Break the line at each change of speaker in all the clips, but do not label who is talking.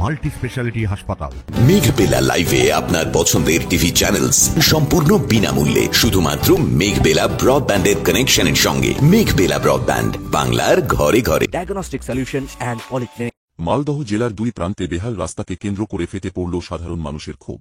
Multi speciality হাসপাতাল।
মেঘবেলা লাইভে আপনার পছন্দের টিভি চ্যানেলস সম্পূর্ণ বিনামূল্যে, শুধুমাত্র মেঘবেলা ব্রডব্যান্ডের কানেকশনের সঙ্গে। মেঘবেলা ব্রডব্যান্ড, বাংলার ঘরে ঘরে।
Diagnostic solution and polyclinic.
Malda জেলার দুই প্রান্তে বেহাল রাস্তাকে কেন্দ্র করে ফেটে পড়ল সাধারণ মানুষের ক্ষোভ।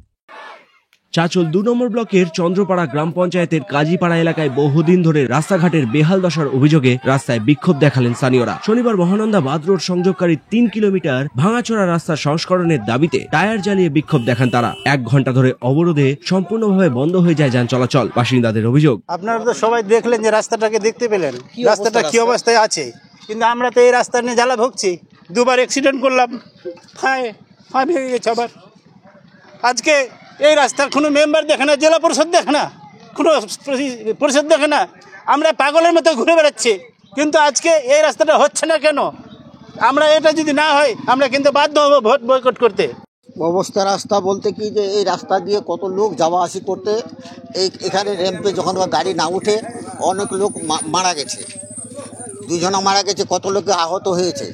চাচল 2 নম্বর ব্লকের চন্দ্রপাড়া গ্রাম পঞ্চায়েতের কাজীপাড়া এলাকায় বহুদিন ধরে রাস্তাঘাটের বেহাল দশার অভিযোগে রাস্তায় বিক্ষোভ দেখালেন স্থানীয়রা। শনিবার মহানন্দা বাদ রোড সংযোগকারী 3 কিলোমিটার ভাঙাচোরা রাস্তা সংস্করণের দাবিতে টায়ার জ্বালিয়ে বিক্ষোভ দেখান তারা। 1 ঘন্টা ধরে অবরোধে সম্পূর্ণভাবে বন্ধ হয়ে যায় যান চলাচল। বাসিন্দাদের অভিযোগ,
আপনারা তো সবাই দেখলেন যে রাস্তাটাকে দেখতে পেলেন, রাস্তাটা কি অবস্থায় আছে, কিন্তু আমরা তো এই রাস্তা নিয়ে জ্বালা ভুগছি। 2বার অ্যাক্সিডেন্ট করলাম, ফাঁয় ভেঙে গেছে। আবার আজকে এই রাস্তার কোনো মেম্বার দেখে না, জেলা পরিষদ দেখে না, কোনো পরিষদ দেখে না, আমরা পাগলের মতো ঘুরে বেড়াচ্ছি। কিন্তু আজকে এই রাস্তাটা হচ্ছে না কেন? আমরা এটা যদি না হয় আমরা কিন্তু বাধ্য হবো ভোট বয়কট করতে।
অবস্থা রাস্তা বলতে কি, যে এই রাস্তা দিয়ে কত লোক যাওয়া আসি করতে, এখানে র্যাম্পে যখন গাড়ি না উঠে অনেক লোক মারা গেছে, 2 জনা মারা গেছে, কত লোকে আহত হয়েছে।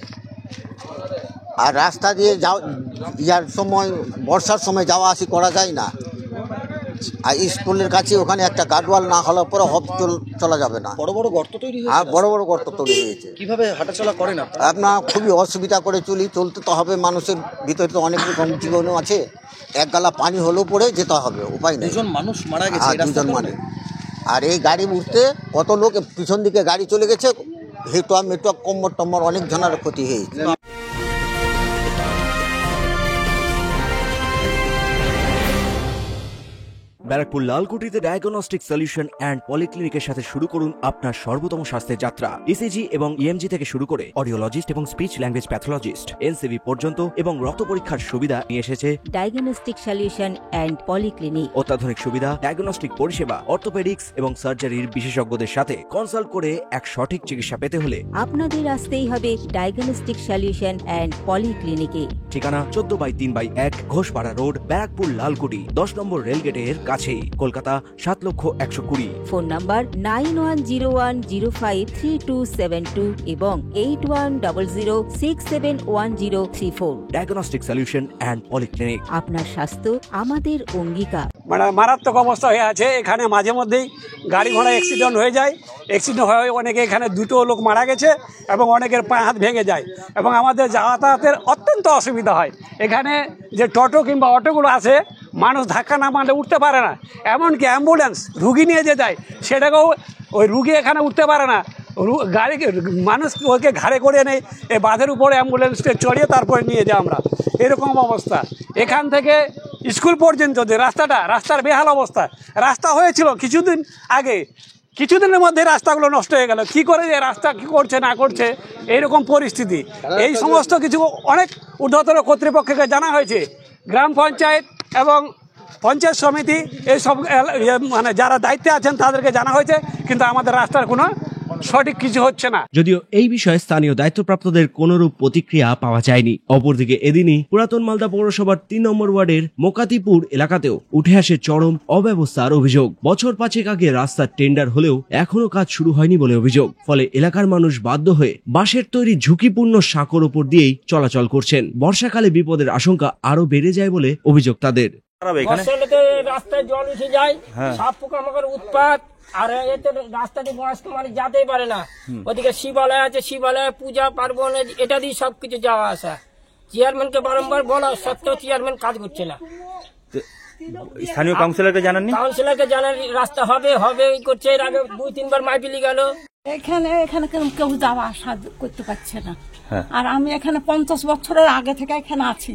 আর রাস্তা দিয়ে যাওয়ার সময়, বর্ষার সময় যাওয়া আসি করা যায় না। আর স্কুলের কাছে ওখানে একটা গার্ডওয়াল না হলে পরে চলা যাবে না।
বড় বড় গর্ত তৈরি হয়েছে।
আর বড় বড় গর্ত তৈরি হয়েছে।
কিভাবে হাঁটাচলা করেন
আপনার? খুবই অসুবিধা করে চলতে তো হবে, মানুষের ভিতরে তো অনেক রকম জীবনও আছে। 1 গালা পানি হলেও পরে যেতে হবে, উপায় নেই।
2 জন মানুষ মারা গেছে।
2 জন মানে। আর এই গাড়ি উঠতে কত লোক পিছন দিকে গাড়ি চলে গেছে, হেটুয়া মেটুয়া কোমর টম্বর অনেক জনের ক্ষতি হয়েছে।
ব্যারাকপুর লালকুটিতে ডায়াগনস্টিক সলিউশন অ্যান্ড পলিক্লিনিকের সাথে শুরু করুন আপনার সর্বোত্তম স্বাস্থ্যের যাত্রা। ইসিজি এবং ইএমজি থেকে শুরু করে অডিওলজিস্ট এবং স্পিচ ল্যাঙ্গুয়েজ প্যাথোলজিস্ট, এনসিবি পর্যন্ত এবং রক্ত পরীক্ষার সুবিধা নিয়ে এসেছে
ডায়াগনস্টিক সলিউশন অ্যান্ড পলিক্লিনিক।
অত্যাধুনিক সুবিধা, ডায়াগনস্টিক পরিষেবা, অর্থোপেডিক্স এবং সার্জারির বিশেষজ্ঞদের সাথে কনসাল্ট করে এক সঠিক চিকিৎসা পেতে হলে
আপনাদের আসতেই হবে ডায়াগনস্টিক সলিউশন অ্যান্ড পলিক্লিনিকে।
ঠিকানা 14/3/1 ঘোষপাড়া রোড, ব্যারাকপুর লালকুটি, 10 নম্বর রেলগেটের কাছেই, কলকাতা 7,20,020।
ফোন নাম্বার 9101053272 এবং 8100671034।
Diagnostic solution and polyclinic.
আপনার স্বাস্থ্য আমাদের অঙ্গীকার।
মানে মারাত্মক অবস্থা হয়ে আছে এখানে। মাঝে মধ্যেই গাড়ি ঘোড়া অ্যাক্সিডেন্ট হয়ে যায়। অ্যাক্সিডেন্ট হয়ে অনেকে এখানে 2টো লোক মারা গেছে এবং অনেকের পা হাত ভেঙে যায় এবং আমাদের যাতায়াতের অত্যন্ত অসুবিধা হয়। এখানে যে টোটো কিংবা অটোগুলো আছে, মানুষ ধাক্কা না মারলে উঠতে পারে না। এমনকি অ্যাম্বুলেন্স রুগী নিয়ে যে যায়, সেটাকেও ওই রুগী এখানে উঠতে পারে না। গাড়ি মানুষ ওকে ঘাড়ে করে নেই, এই বাঁধের উপরে অ্যাম্বুলেন্সকে চড়িয়ে তারপরে নিয়ে যাই আমরা। এরকম অবস্থা। এখান থেকে স্কুল পর্যন্ত যে রাস্তার বেহাল অবস্থা। রাস্তা হয়েছিল কিছুদিন আগে, কিছুদিনের মধ্যে রাস্তাগুলো নষ্ট হয়ে গেল। কি করে যে রাস্তা কি করছে না করছে, এইরকম পরিস্থিতি। এই সমস্ত কিছু অনেক ঊর্ধ্বতন কর্তৃপক্ষকে জানা হয়েছে, গ্রাম পঞ্চায়েত এবং পঞ্চায়েত সমিতি, এইসব মানে যারা দায়িত্বে আছেন তাদেরকে জানা হয়েছে, কিন্তু আমাদের রাস্তার কোনো সঠিক কিছু হচ্ছে না।
যদিও এই বিষয়ে স্থানীয় দায়িত্বপ্রাপ্তদের কোনরূপ প্রতিক্রিয়া পাওয়া যায়নি। অপরদিকে এদিনই পুরাতন মালদা পৌরসভার 3 নম্বর ওয়ার্ডের মোকাতিপুর এলাকাতেও উঠে আসে চরম অব্যবস্থার অভিযোগ। বছর 5 আগে রাস্তার টেন্ডার হলেও এখনো কাজ শুরু হয়নি বলে অভিযোগ। ফলে এলাকার মানুষ বাধ্য হয়ে বাঁশের তৈরি ঝুঁকিপূর্ণ সাঁকোর উপর দিয়েই চলাচল করছেন। বর্ষাকালে বিপদের আশঙ্কা আরো বেড়ে যায় বলে অভিযোগ তাদের।
রাস্তায় জল উঠে যায়, সাপ পোকামাকড় উৎপাত, আর এতে রাস্তাটি বয়স্ক মানুষ যেতেই পারে না। ওদিকে শিবালয় আছে, শিবালয় পূজা পার্বণ এটা দিয়ে সবকিছু যাওয়া আসা। চেয়ারম্যানকে বারংবার বলা সত্ত্বেও চেয়ারম্যান কাজ করছে না।
স্থানীয় কাউন্সিলরকে জানাননি?
কাউন্সিলরকে জানান রাস্তা হবে করছে। এর আগে 2-3 বার মাইপিলি গেল।
এখানে কেউ যাওয়া আসা করতে পারছে না। আর আমি এখানে 50 বছরের আগে থেকে এখানে আছি।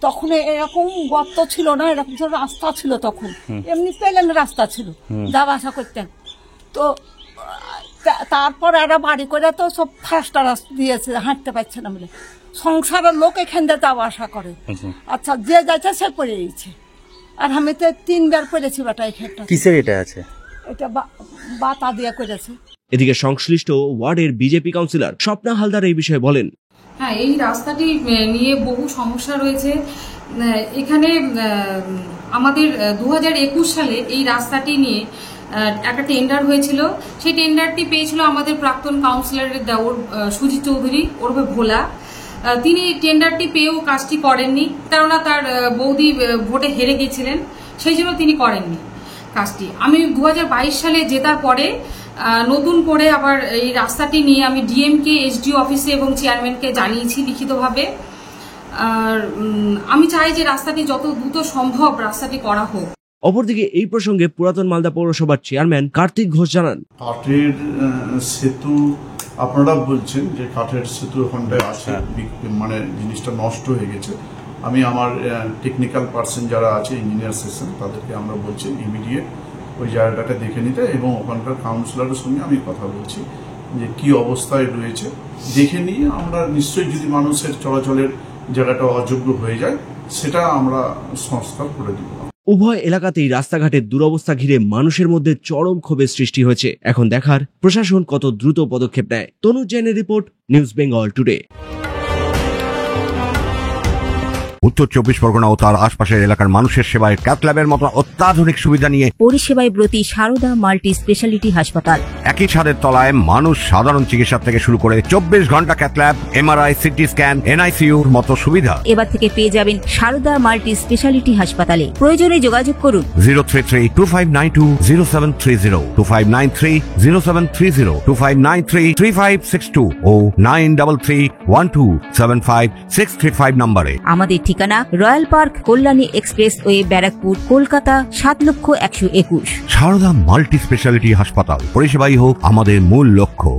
তখন এরকম গর্ত ছিল না, এরকম রাস্তা ছিল তখন, এমনি প্লেন রাস্তা ছিল, যাওয়া আসা করতেন। তো তারপর একটা বাড়ি করে তো সব ফার্স্ট রাস্তা দিয়েছে, হাঁটতে পারছে না বলে সংসারের লোক এখান দিয়ে যাওয়া আসা করে। আচ্ছা, যে যাচ্ছে সে পড়ে গেছে। আর আমি তো 3 বার পড়েছি বেটা। এখানটা
কিসের এটা আছে?
এটা বাতা দিয়ে করেছে।
এদিকে সংশ্লিষ্ট ওয়ার্ডের বিজেপি কাউন্সিলর স্বপ্না হালদার এই বিষয়ে বলেন,
হ্যাঁ, এই রাস্তাটি নিয়ে বহু সমস্যা রয়েছে। এখানে আমাদের 2021 সালে এই রাস্তাটি নিয়ে একটা টেন্ডার হয়েছিল। সেই টেন্ডারটি পেয়েছিল আমাদের প্রাক্তন কাউন্সিলরের দেওর সুজিত চৌধুরী ওরফে ভোলা। তিনি টেন্ডারটি পেয়েও কাজটি করেননি, কেননা তার বৌদি ভোটে হেরে গিয়েছিলেন, সেই জন্য তিনি করেননি কাজটি। আমি 2022 সালে জেতার পরে নতুন করে আবার এই রাস্তাটি নিয়ে আমি ডিএমকে, এসডিও অফিসে এবং চেয়ারম্যানকে জানিয়েছি লিখিতভাবে। আর আমি চাই যে রাস্তাটি যত দ্রুত সম্ভব রাস্তাটি করা হোক।
অপরদিকে এই প্রসঙ্গে পুরাতন মালদা পৌরসভার চেয়ারম্যান কার্তিক ঘোষ জানান,
কাঠের সেতু আপনারা বলছেন যে কাঠের সেতু ওখানটা আছে, মানে জিনিসটা নষ্ট হয়ে গেছে। আমি আমার টেকনিক্যাল পার্সন যারা আছে, ইঞ্জিনিয়ার সেকশন, তাদেরকে আমরা বলছি ইমিডিয়েট ওই জায়গাটাকে দেখে নিতে, এবং ওখানকার কাউন্সিলরের সঙ্গে আমি কথা বলছি যে কি অবস্থায় রয়েছে দেখে নিয়ে আমরা নিশ্চয়ই, যদি মানুষের চলাচলের জায়গাটা অযোগ্য হয়ে যায় সেটা আমরা সংস্কার করে দিব।
উভয় এলাকাতেই রাস্তাঘাটের দুরবস্থা ঘিরে মানুষের মধ্যে চরম ক্ষোভের সৃষ্টি হয়েছে। এখন দেখার প্রশাসন কত দ্রুত পদক্ষেপ নেয়। তনুজ জৈনের রিপোর্ট, নিউজ বেঙ্গল টুডে।
উত্তর 24 পরগনা ও তার আশপাশের এলাকার মানুষের সেবায় ক্যাথ ল্যাবের মতো অত্যাধুনিক সুবিধা নিয়ে
পরিষেবায় ব্রতী সারদা মাল্টি স্পেশালিটি হাসপাতাল।
একই ছাদের তলায় মানুষ সাধারণ চিকিৎসা থেকে শুরু করে 24 ঘন্টা cath lab, MRI, CT scan, এনআইসিইউর মতো সুবিধা
এবার থেকে পেয়ে যাবেন সারদা মাল্টি স্পেশালিটি হাসপাতালে। প্রয়োজনে যোগাযোগ করুন
033-2592-0730, 2593-0730, 2593-3562 ও 9331275635 নম্বরে।
আমাদের ঠিকানা royal park, Kalyani expressway, Barrackpore, Kolkata 7,121,000।
Sarada multi speciality হাসপাতাল, পরিষেবাই হোক আমাদের মূল লক্ষ্য।